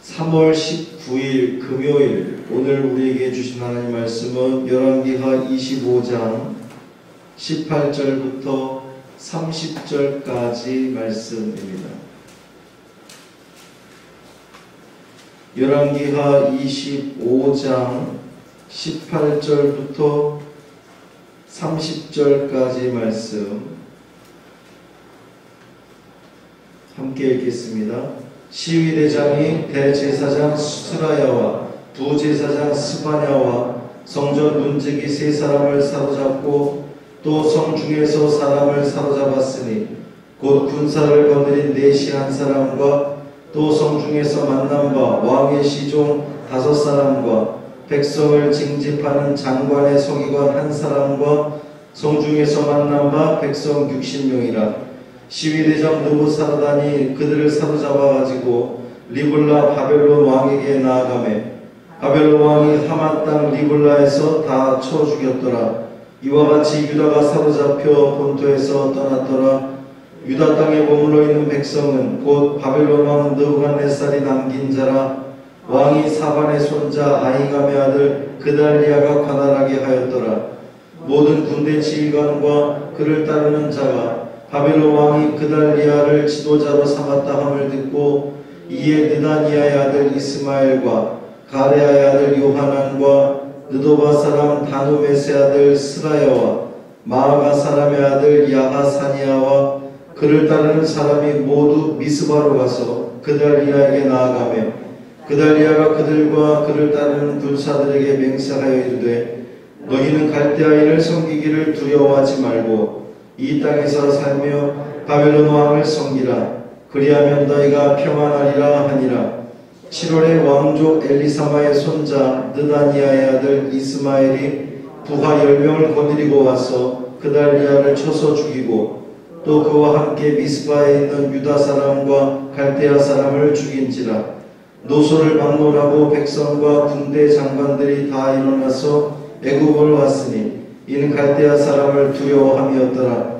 3월 19일 금요일, 오늘 우리에게 주신 하나님 말씀은 열왕기하 25장 18절부터 30절까지 말씀입니다. 열왕기하 25장 18절부터 30절까지 말씀 함께 읽겠습니다. 시위대장이 대제사장 스라야와 부제사장 스바냐와 성전 문지기 세 사람을 사로잡고 또 성중에서 사람을 사로잡았으니 곧 군사를 거느린 내시 한 사람과 또 성중에서 만난 바 왕의 시종 5사람과 백성을 징집하는 장관의 서기관 한 사람과 성중에서 만난 바 백성 60명이라. 시위대장 느부사라단이 그들을 사로잡아가지고 리블라 바벨론 왕에게 나아가매 바벨론 왕이 하만 땅 리블라에서 다 쳐 죽였더라. 이와 같이 유다가 사로잡혀 본토에서 떠났더라. 유다 땅에 머물러 있는 백성은 곧 바벨론 왕 느부갓네살이 남긴 자라. 왕이 사반의 손자 아히감의 아들 그달리아가 관할하게 하였더라. 모든 군대 지휘관과 그를 따르는 자가 바벨론 왕이 그달리아를 지도자로 삼았다 함을 듣고 이에 느다니아의 아들 이스마엘과 가레아의 아들 요하난과 느도바 사람 다누메스의 아들 스라야와 마아가 사람의 아들 야하사니아와 그를 따르는 사람이 모두 미스바로 가서 그달리아에게 나아가며 그달리아가 그들과 그를 따르는 군사들에게 맹세하여 이르되 너희는 갈대아인을 섬기기를 두려워하지 말고 이 땅에서 살며 바벨론 왕을 섬기라. 그리하면 너희가 평안하리라 하니라. 7월에 왕족 엘리사마의 손자 느다니아의 아들 이스마엘이 부하 10명을 거느리고 와서 그달리아를 쳐서 죽이고 또 그와 함께 미스바에 있는 유다 사람과 갈대아 사람을 죽인지라. 노소를 막론하고 백성과 군대 장관들이 다 일어나서 애굽으로 왔으니 이는 갈대아 사람을 두려워함이었더라.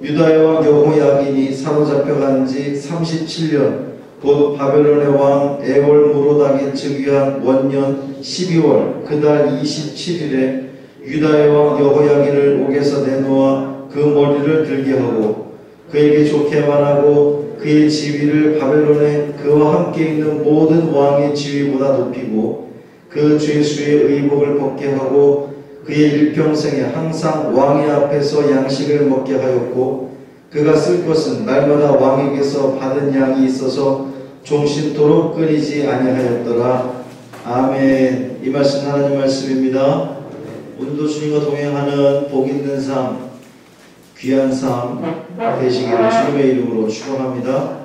유다의 왕 여호야긴이 사로잡혀간 지 37년 곧 바벨론의 왕 에월무로닥이 즉위한 원년 12월 그달 27일에 유다의 왕 여호야긴을 옥에서 내놓아 그 머리를 들게 하고 그에게 좋게만 하고 그의 지위를 바벨론에 그와 함께 있는 모든 왕의 지위보다 높이고 그 죄수의 의복을 벗게 하고 그의 일평생에 항상 왕의 앞에서 양식을 먹게 하였고 그가 쓸 것은 날마다 왕에게서 받은 양이 있어서 종신토록 끊이지 아니하였더라. 아멘. 이 말씀 하나님 말씀입니다. 오늘도 주님과 동행하는 복 있는 삶, 귀한 삶 되시기를 주님의 이름으로 축원합니다.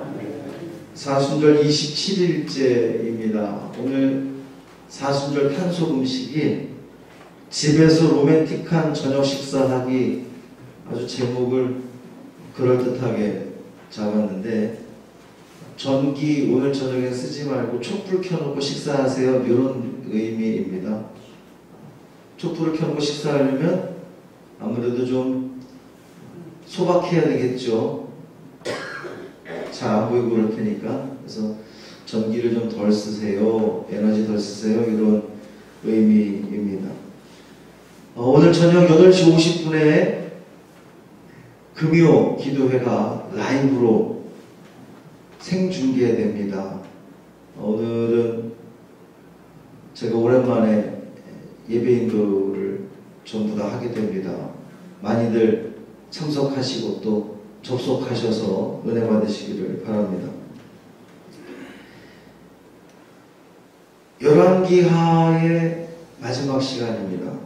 사순절 27일째입니다. 오늘 사순절 탄속 음식이 집에서 로맨틱한 저녁 식사하기, 아주 제목을 그럴듯하게 잡았는데 전기 오늘 저녁에 쓰지 말고 촛불 켜놓고 식사하세요, 이런 의미입니다. 촛불을 켜놓고 식사하려면 아무래도 좀 소박해야 되겠죠. 잘 안 보이고 그럴 테니까. 그래서 전기를 좀 덜 쓰세요, 에너지 덜 쓰세요, 이런 의미입니다. 오늘 저녁 8시 50분에 금요 기도회가 라이브로 생중계됩니다. 오늘은 제가 오랜만에 예배인도를 전부 다 하게 됩니다. 많이들 참석하시고 또 접속하셔서 은혜 받으시기를 바랍니다. 열왕기하의 마지막 시간입니다.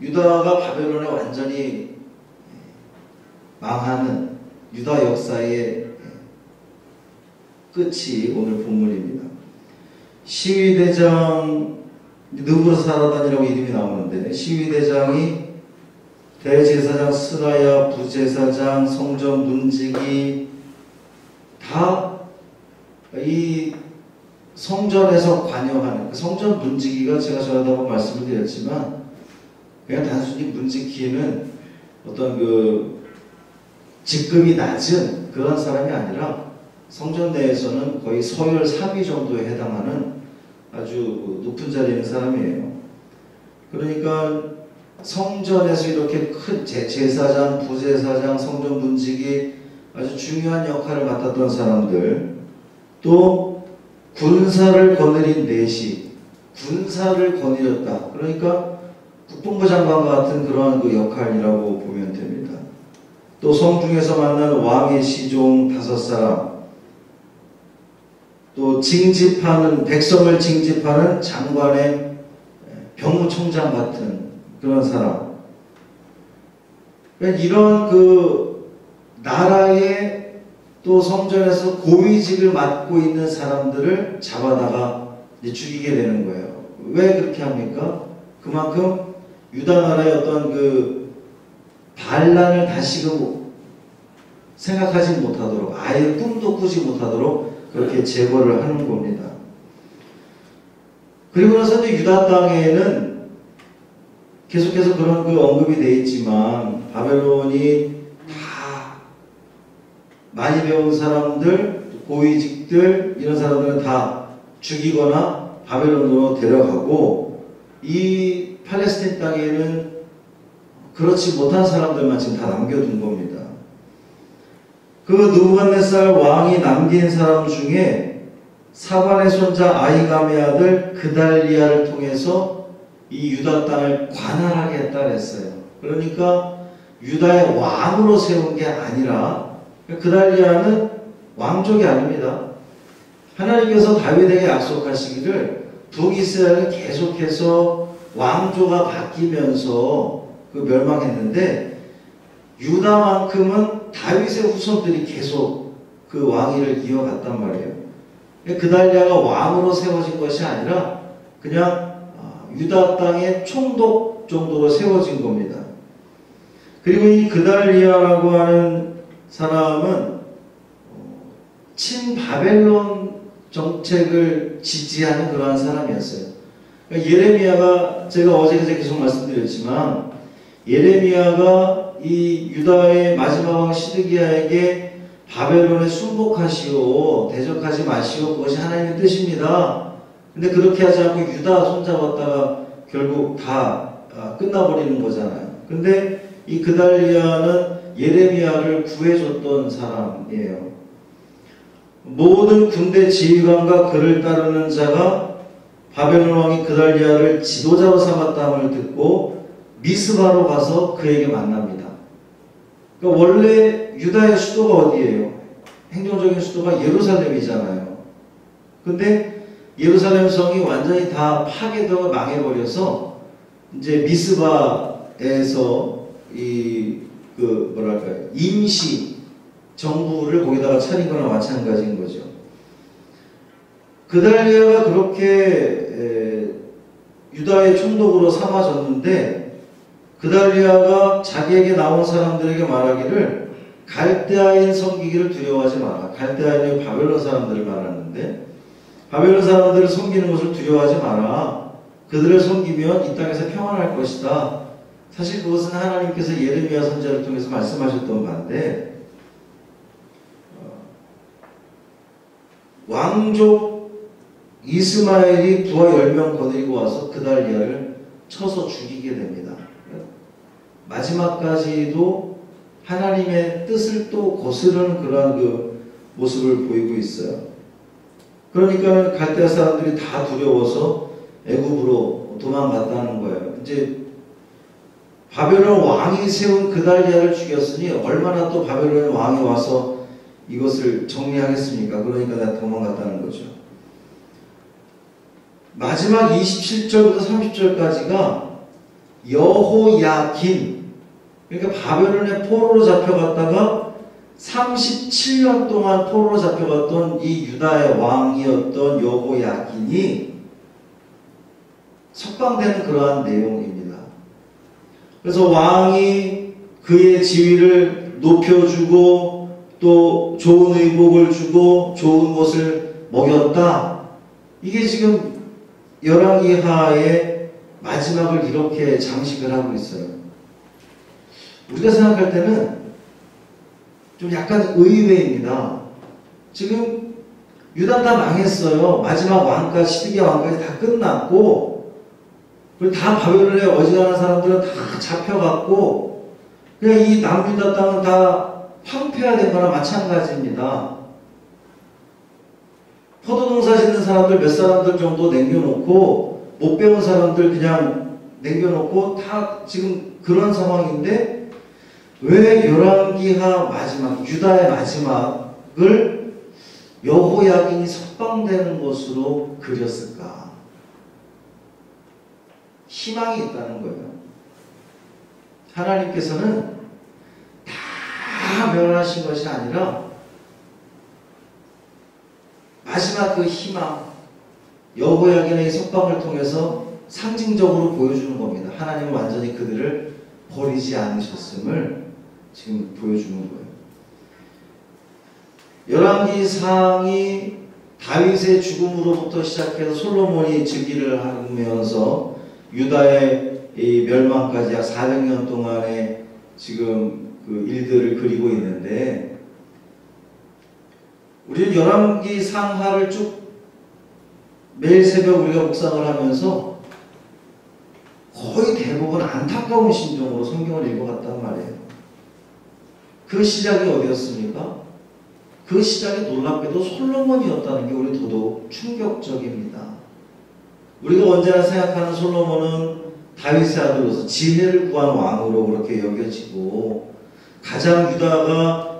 유다가 바벨론에 완전히 망하는 유다 역사의 끝이 오늘 본문입니다. 시위대장 느부사라단이라고 이름이 나오는데 시위대장이 대제사장 스라야, 부제사장, 성전 문지기 다 이 성전에서 관여하는, 성전 문지기가 제가 전에도 말씀을 드렸지만 그냥 단순히 문지기는 어떤 직급이 낮은 그런 사람이 아니라 성전 내에서는 거의 서열 3위 정도에 해당하는 아주 높은 자리에 있는 사람이에요. 그러니까 성전에서 이렇게 큰 제사장, 부제사장, 성전 문직이 아주 중요한 역할을 맡았던 사람들, 또 군사를 거느린 내시, 군사를 거느렸다. 그러니까 국방부 장관과 같은 그런 그 역할이라고 보면 됩니다. 또 성중에서 만난 왕의 시종 5사람, 또 징집하는, 백성을 징집하는 장관의 병무총장 같은 그런 사람. 이런 그 나라의 또 성전에서 고위직을 맡고 있는 사람들을 잡아다가 이제 죽이게 되는 거예요. 왜 그렇게 합니까? 그만큼 유다 나라의 어떤 그 반란을 다시금 생각하지 못하도록, 아예 꿈도 꾸지 못하도록 그렇게 제거를 하는 겁니다. 그리고 나서 이제 유다 땅에는 계속해서 그런 그 언급이 되어 있지만, 바벨론이 다 많이 배운 사람들, 고위직들, 이런 사람들은 다 죽이거나 바벨론으로 데려가고, 이 팔레스틴 땅에는 그렇지 못한 사람들만 지금 다 남겨둔 겁니다. 그 느부갓네살 왕이 남긴 사람 중에 사반의 손자 아히감의 아들 그달리아를 통해서 이 유다 땅을 관할하게 했다 그랬어요. 그러니까 유다의 왕으로 세운 게 아니라, 그달리아는 왕족이 아닙니다. 하나님께서 다윗에게 약속하시기를 북이스라엘은 계속해서 왕조가 바뀌면서 그 멸망했는데, 유다만큼은 다윗의 후손들이 계속 그 왕위를 이어갔단 말이에요. 그달리아가 왕으로 세워진 것이 아니라 그냥 유다 땅의 총독 정도로 세워진 겁니다. 그리고 이 그달리아라고 하는 사람은 친바벨론 정책을 지지하는 그러한 사람이었어요. 그러니까 예레미야가, 제가 어제 계속 말씀드렸지만, 예레미야가 이 유다의 마지막 왕 시드기야에게 바벨론에 순복하시오, 대적하지 마시오, 그것이 하나님의 뜻입니다. 근데 그렇게 하지 않고 유다 손잡았다가 결국 다 끝나버리는 거잖아요. 근데 이 그달리아는 예레미야를 구해줬던 사람이에요. 모든 군대 지휘관과 그를 따르는 자가 바벨론 왕이 그달리아를 지도자로 삼았다함을 듣고 미스바로 가서 그에게 만납니다. 그러니까 원래 유다의 수도가 어디예요? 행정적인 수도가 예루살렘이잖아요. 근데 예루살렘 성이 완전히 다 파괴되고 망해버려서 이제 미스바에서 임시 정부를 거기다가 차린 거나 마찬가지인 거죠. 그달리아가 그렇게 유다의 총독으로 삼아졌는데, 그달리아가 자기에게 나온 사람들에게 말하기를 갈대아인 섬기기를 두려워하지 마라. 갈대아인이 바벨론 사람들을 말하는데, 바벨론 사람들을 섬기는 것을 두려워하지 마라. 그들을 섬기면 이 땅에서 평안할 것이다. 사실 그것은 하나님께서 예레미야 선지자를 통해서 말씀하셨던 바인데, 왕족 이스마엘이 부하 10명 거느리고 와서 그달리아를 쳐서 죽이게 됩니다. 마지막까지도 하나님의 뜻을 또 거스르는 그러한 그 모습을 보이고 있어요. 그러니까 갈대아 사람들이 다 두려워서 애굽으로 도망갔다는 거예요. 이제 바벨론 왕이 세운 그달리아를 죽였으니 얼마나 또 바벨론 왕이 와서 이것을 정리하겠습니까? 그러니까 다 도망갔다는 거죠. 마지막 27절부터 30절까지가 여호야긴, 그러니까 바벨론의 포로로 잡혀갔다가 37년 동안 포로로 잡혀갔던 이 유다의 왕이었던 여호야긴이 석방되는 그러한 내용입니다. 그래서 왕이 그의 지위를 높여주고 또 좋은 의복을 주고 좋은 것을 먹였다. 이게 지금 열왕기하의 마지막을 이렇게 장식을 하고 있어요. 우리가 생각할 때는 좀 약간 의외입니다. 지금 유다 다 망했어요. 마지막 왕까지, 시드기야 왕까지 다 끝났고, 그리고 다 바벨론에 어지간한 사람들은 다 잡혀갔고, 그냥 이 남유다 땅은 다 황폐화된 거나 마찬가지입니다. 포도농사 짓는 사람들 몇 사람들 정도 남겨놓고, 못 배운 사람들 그냥 남겨놓고, 다 지금 그런 상황인데, 왜 열왕기하 마지막, 유다의 마지막을 여호야긴이 석방되는 것으로 그렸을까? 희망이 있다는 거예요. 하나님께서는 다 멸하신 것이 아니라 마지막 그 희망, 여호야긴의 석방을 통해서 상징적으로 보여주는 겁니다. 하나님은 완전히 그들을 버리지 않으셨음을 지금 보여주는 거예요. 열왕기상이 다윗의 죽음으로부터 시작해서 솔로몬이 즉위를 하면서 유다의 이 멸망까지 약 400년 동안의 지금 그 일들을 그리고 있는데, 우리는 열왕기상하를 쭉 매일 새벽 우리가 묵상을 하면서 거의 대부분 안타까운 심정으로 성경을 읽어갔단 말이에요. 그 시작이 어디였습니까? 그 시작이 놀랍게도 솔로몬이었다는 게 우리 더더욱 충격적입니다. 우리가 언제나 생각하는 솔로몬은 다윗의 아들로서 지혜를 구한 왕으로 그렇게 여겨지고, 가장 유다가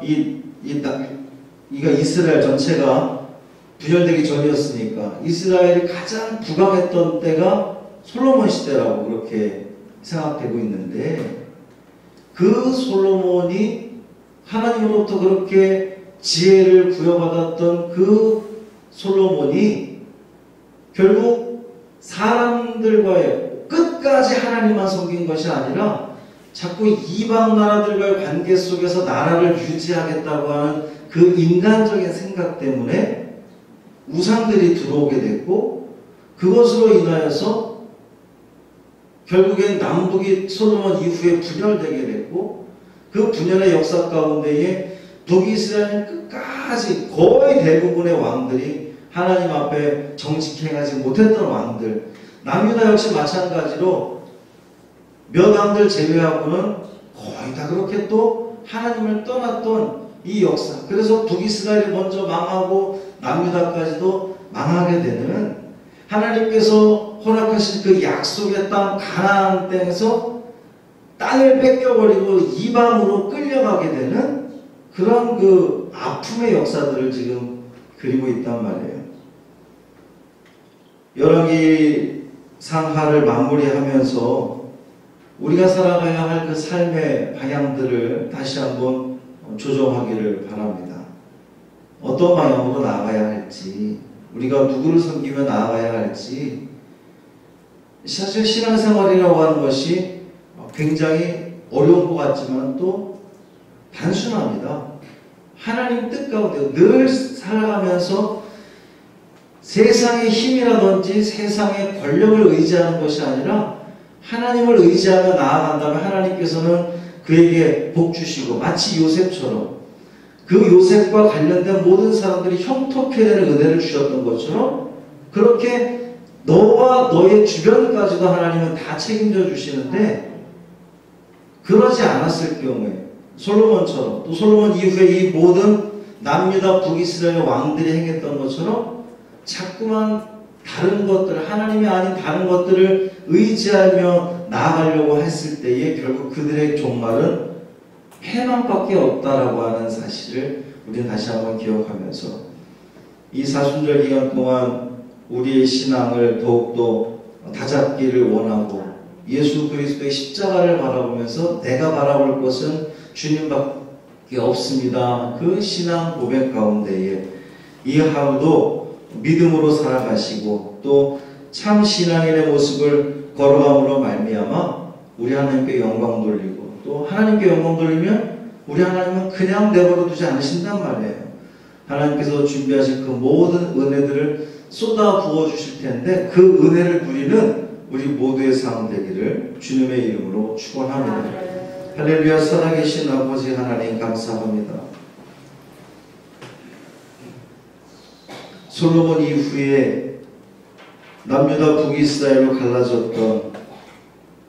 이스라엘 전체가 분열되기 전이었으니까 이스라엘이 가장 부강했던 때가 솔로몬 시대라고 그렇게 생각되고 있는데, 그 솔로몬이 하나님으로부터 그렇게 지혜를 부여받았던 그 솔로몬이 결국 사람들과의 끝까지 하나님만 섬긴 것이 아니라 자꾸 이방 나라들과의 관계 속에서 나라를 유지하겠다고 하는 그 인간적인 생각 때문에 우상들이 들어오게 됐고, 그것으로 인하여서 결국엔 남북이 솔로몬 이후에 분열되게 됐고, 그 분열의 역사 가운데에 북이스라엘은 끝까지 거의 대부분의 왕들이 하나님 앞에 정직행하지 못했던 왕들, 남유다 역시 마찬가지로 몇 왕들 제외하고는 거의 다 그렇게 또 하나님을 떠났던 이 역사. 그래서 북이스라엘이 먼저 망하고 남유다까지도 망하게 되는, 하나님께서 허락하신 그 약속의 땅 가나안 땅에서 땅을 뺏겨버리고 이방으로 끌려가게 되는 그런 그 아픔의 역사들을 지금 그리고 있단 말이에요. 열왕기 상하를 마무리하면서 우리가 살아가야 할 그 삶의 방향들을 다시 한번 조정하기를 바랍니다. 어떤 방향으로 나아가야 할지, 우리가 누구를 섬기며 나아가야 할지. 사실 신앙생활이라고 하는 것이 굉장히 어려운 것 같지만 또 단순합니다. 하나님 뜻 가운데 늘 살아가면서 세상의 힘이라든지 세상의 권력을 의지하는 것이 아니라 하나님을 의지하며 나아간다면 하나님께서는 그에게 복 주시고, 마치 요셉처럼 그 요셉과 관련된 모든 사람들이 형통케 되는 은혜를 주셨던 것처럼, 그렇게 너와 너의 주변까지도 하나님은 다 책임져 주시는데, 그러지 않았을 경우에 솔로몬처럼, 또 솔로몬 이후에 이 모든 남유다 북이스라엘 왕들이 행했던 것처럼 자꾸만 다른 것들, 하나님이 아닌 다른 것들을 의지하며 나아가려고 했을 때에 결국 그들의 종말은 패망밖에 없다라고 하는 사실을 우리는 다시 한번 기억하면서, 이 사순절 기간 동안 우리의 신앙을 더욱더 다잡기를 원하고, 예수 그리스도의 십자가를 바라보면서 내가 바라볼 것은 주님밖에 없습니다. 그 신앙 고백 가운데에 이 하루도 믿음으로 살아가시고, 또 참 신앙인의 모습을 걸어감으로 말미암아 우리 하나님께 영광 돌리고, 또 하나님께 영광 돌리면 우리 하나님은 그냥 내버려 두지 않으신단 말이에요. 하나님께서 준비하신 그 모든 은혜들을 쏟아 부어 주실 텐데, 그 은혜를 누리는 우리 모두의 삶 되기를 주님의 이름으로 축원합니다. 할렐루야. 살아계신 아버지 하나님 감사합니다. 솔로몬 이후에 남유다 북이스라엘로 갈라졌던,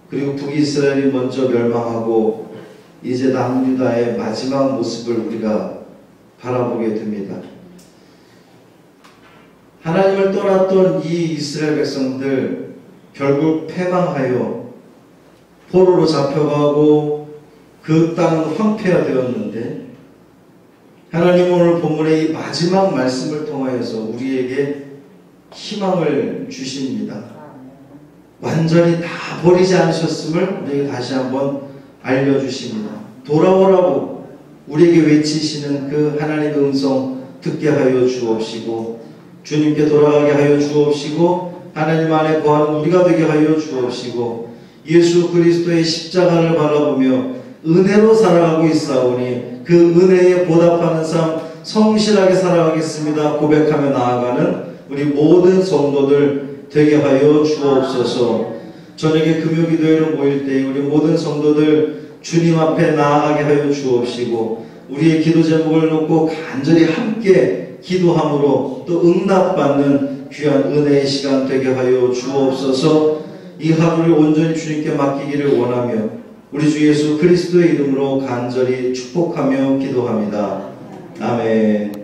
그리고 북이스라엘이 먼저 멸망하고 이제 남유다의 마지막 모습을 우리가 바라보게 됩니다. 하나님을 떠났던 이 이스라엘 백성들 결국 패망하여 포로로 잡혀가고 그 땅은 황폐화 되었는데, 하나님은 오늘 본문의 이 마지막 말씀을 통하여서 우리에게 희망을 주십니다. 완전히 다 버리지 않으셨음을 우리에게 다시 한번 알려주십니다. 돌아오라고 우리에게 외치시는 그 하나님의 음성 듣게 하여 주옵시고, 주님께 돌아가게 하여 주옵시고, 하나님 안에 거하는 우리가 되게 하여 주옵시고, 예수 그리스도의 십자가를 바라보며 은혜로 살아가고 있사오니 그 은혜에 보답하는 삶 성실하게 살아가겠습니다 고백하며 나아가는 우리 모든 성도들 되게 하여 주옵소서. 저녁에 금요기도회로 모일 때 우리 모든 성도들 주님 앞에 나아가게 하여 주옵시고, 우리의 기도 제목을 놓고 간절히 함께 기도함으로 또 응답받는 귀한 은혜의 시간 되게 하여 주옵소서. 이 하루를 온전히 주님께 맡기기를 원하며 우리 주 예수 그리스도의 이름으로 간절히 축복하며 기도합니다. 아멘.